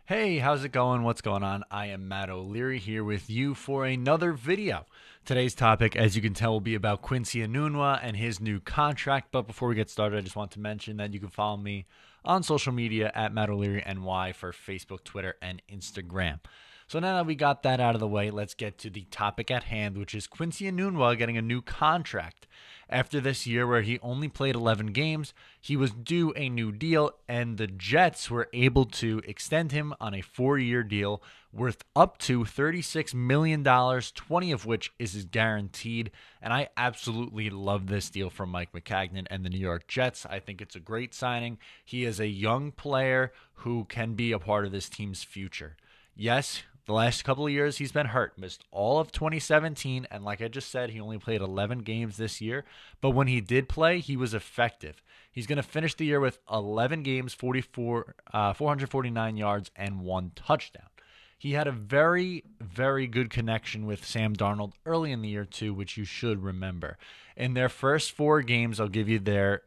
Hey, how's it going? What's going on? I am Matt O'Leary here with you for another video. Today's topic, as you can tell, will be about Quincy Enunwa and his new contract. But before we get started, I just want to mention that you can follow me on social media at Matt O'Leary NY for Facebook, Twitter, and Instagram. So now that we got that out of the way, let's get to the topic at hand, which is Quincy Enunwa getting a new contract. After this year where he only played 11 games, he was due a new deal, and the Jets were able to extend him on a 4-year deal worth up to $36 million, 20 of which is guaranteed. And I absolutely love this deal from Mike Maccagnan and the New York Jets. I think it's a great signing. He is a young player who can be a part of this team's future. Yes, the last couple of years he's been hurt, missed all of 2017, and like I just said, he only played 11 games this year. But when he did play, he was effective. He's going to finish the year with 11 games, 449 yards, and 1 touchdown. He had a very, very good connection with Sam Darnold early in the year, too, which you should remember. In their first 4 games, I'll give you their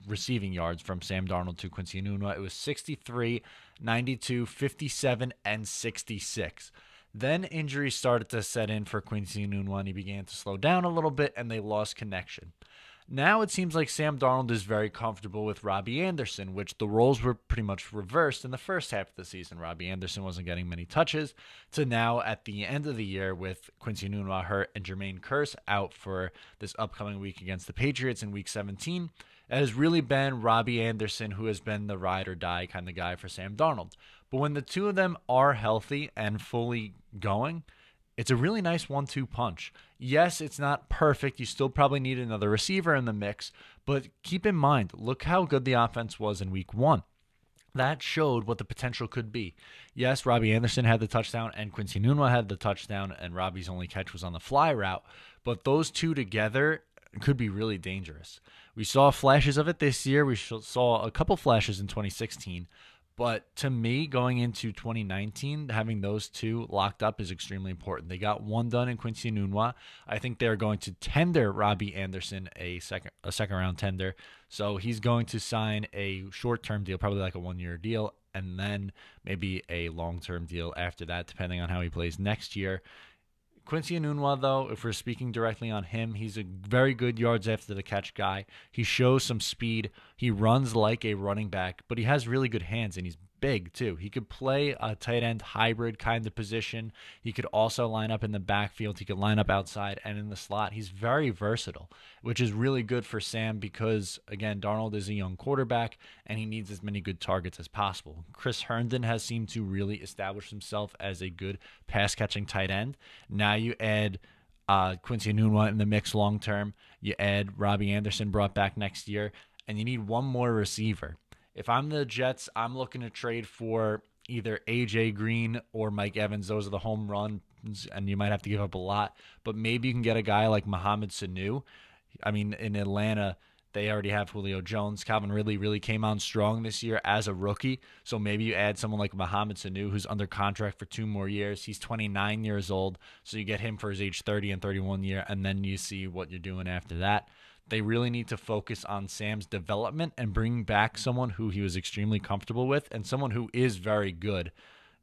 receiving yards from Sam Darnold to Quincy Enunwa. It was 63, 92, 57, and 66. Then injuries started to set in for Quincy Enunwa, and he began to slow down a little bit, and they lost connection. Now it seems like Sam Darnold is very comfortable with Robbie Anderson, which the roles were pretty much reversed in the first half of the season. Robbie Anderson wasn't getting many touches, to now at the end of the year with Quincy Enunwa hurt and Jermaine Kearse out for this upcoming week against the Patriots in Week 17. It has really been Robbie Anderson who has been the ride or die kind of guy for Sam Darnold. But when the two of them are healthy and fully going, it's a really nice 1-2 punch. Yes, it's not perfect. You still probably need another receiver in the mix. But keep in mind, look how good the offense was in Week 1. That showed what the potential could be. Yes, Robbie Anderson had the touchdown and Quincy Enunwa had the touchdown, and Robbie's only catch was on the fly route. But those two together could be really dangerous. We saw flashes of it this year. We saw a couple flashes in 2016. But to me, going into 2019, having those two locked up is extremely important. They got one done in Quincy Enunwa. I think they're going to tender Robbie Anderson a second round tender. So he's going to sign a short-term deal, probably like a 1-year deal, and then maybe a long-term deal after that, depending on how he plays next year. Quincy Enunwa, though, if we're speaking directly on him, he's a very good yards after the catch guy. He shows some speed. He runs like a running back, but he has really good hands, and he's big, too. He could play a tight end hybrid kind of position. He could also line up in the backfield. He could line up outside and in the slot. He's very versatile, which is really good for Sam because, again, Darnold is a young quarterback, and he needs as many good targets as possible. Chris Herndon has seemed to really establish himself as a good pass-catching tight end. Now you add Quincy Enunwa in the mix long term. You add Robbie Anderson brought back next year, and you need one more receiver. If I'm the Jets, I'm looking to trade for either A.J. Green or Mike Evans. Those are the home runs, and you might have to give up a lot. But maybe you can get a guy like Mohamed Sanu. I mean, in Atlanta, they already have Julio Jones. Calvin Ridley really came on strong this year as a rookie. So maybe you add someone like Mohamed Sanu, who's under contract for 2 more years. He's 29 years old. So you get him for his age 30 and 31 year, and then you see what you're doing after that. They really need to focus on Sam's development and bring back someone who he was extremely comfortable with and someone who is very good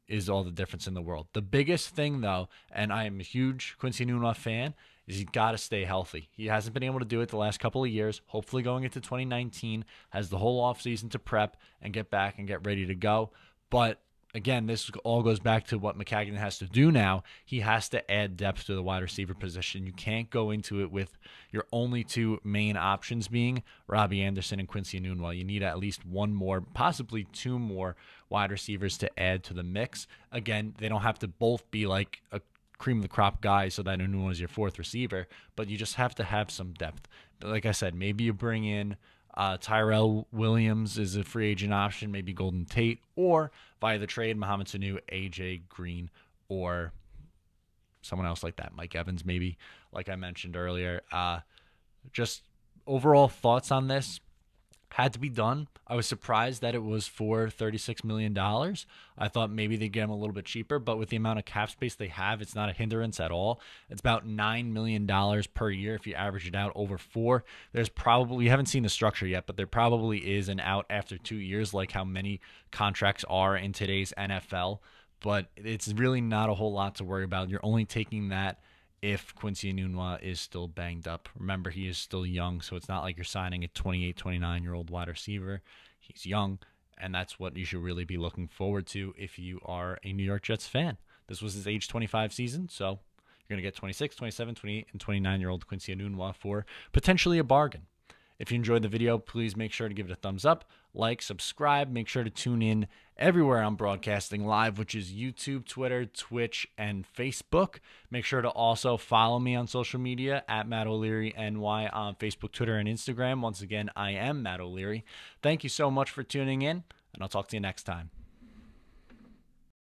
is all the difference in the world. The biggest thing, though, and I am a huge Quincy Enunwa fan, is he's got to stay healthy. He hasn't been able to do it the last couple of years. Hopefully going into 2019, has the whole offseason to prep and get back and get ready to go. But again, this all goes back to what Maccagnan has to do now. He has to add depth to the wide receiver position. You can't go into it with your only 2 main options being Robbie Anderson and Quincy Enunwa. You need at least 1 more, possibly 2 more wide receivers to add to the mix. Again, they don't have to both be like a cream of the crop guy so that Enunwa is your 4th receiver, but you just have to have some depth. But like I said, maybe you bring in Tyrell Williams is a free agent option, maybe Golden Tate, or via the trade, Mohamed Sanu, A.J. Green, or someone else like that. Mike Evans, maybe, like I mentioned earlier. Just overall thoughts on this. had to be done. I was surprised that it was for $36 million. I thought maybe they'd get him a little bit cheaper, but with the amount of cap space they have, it's not a hindrance at all. It's about $9 million per year if you average it out over four. There's probably, we haven't seen the structure yet, but there probably is an out after 2 years, like how many contracts are in today's NFL. But it's really not a whole lot to worry about. You're only taking that if Quincy Enunwa is still banged up. Remember, he is still young, so it's not like you're signing a 28, 29-year-old wide receiver. He's young, and that's what you should really be looking forward to if you are a New York Jets fan. This was his age 25 season, so you're going to get 26, 27, 28, and 29-year-old Quincy Enunwa for potentially a bargain. If you enjoyed the video, please make sure to give it a thumbs up, like, subscribe. Make sure to tune in everywhere I'm broadcasting live, which is YouTube, Twitter, Twitch, and Facebook. Make sure to also follow me on social media at Matt O'Leary NY on Facebook, Twitter, and Instagram. Once again, I am Matt O'Leary. Thank you so much for tuning in, and I'll talk to you next time.